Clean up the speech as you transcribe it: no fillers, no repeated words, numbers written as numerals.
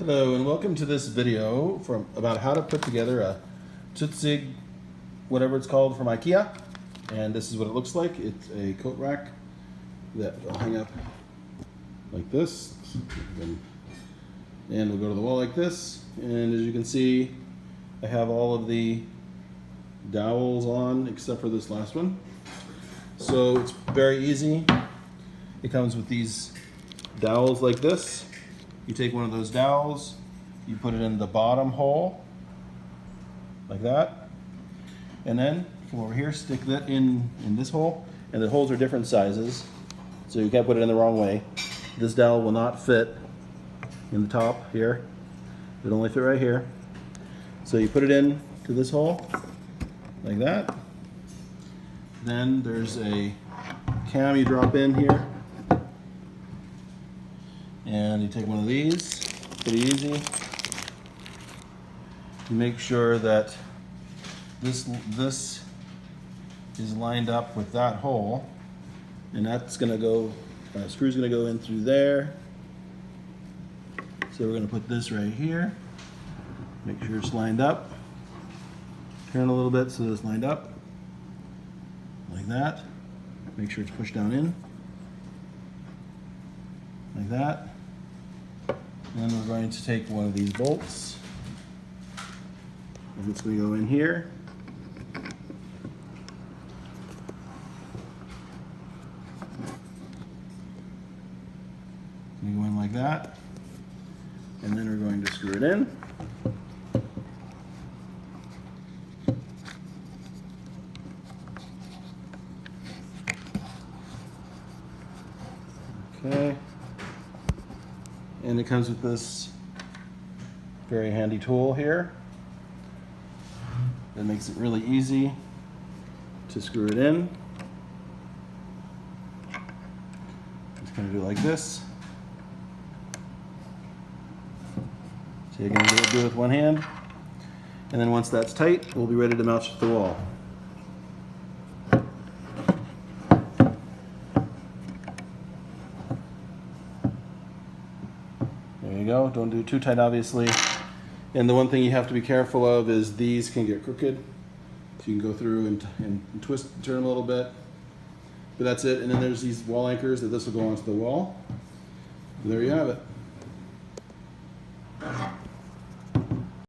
Hello and welcome to this video about how to put together a Tjusig, whatever it's called, from iKea. And this is what it looks like. It's a coat rack that will hang up like this. And we'll go to the wall like this. And as you can see, I have all of the dowels on except for this last one. So it's very easy. It comes with these dowels like this. You take one of those dowels, you put it in the bottom hole, like that, and then come over here, stick that in this hole, and the holes are different sizes, so you can't put it in the wrong way. This dowel will not fit in the top here. It'll only fit right here. So you put it in to this hole, like that. Then there's a cam you drop in here. And you take one of these, pretty easy. You make sure that this is lined up with that hole, and that's gonna go, screw's gonna go in through there. So we're gonna put this right here. Make sure it's lined up. Turn a little bit so it's lined up, like that. Make sure it's pushed down in, like that. And then we're going to take one of these bolts, and it's going to go in here. It's going to go in like that. And then we're going to screw it in. Okay. And it comes with this very handy tool here that makes it really easy to screw it in. Just going to do it like this. So you're going to do it with one hand. And then once that's tight, we'll be ready to mount it to the wall. There you go. Don't do it too tight, obviously. And the one thing you have to be careful of is these can get crooked. So you can go through and twist and turn a little bit. But that's it. And then there's these wall anchors that this will go onto the wall. And there you have it.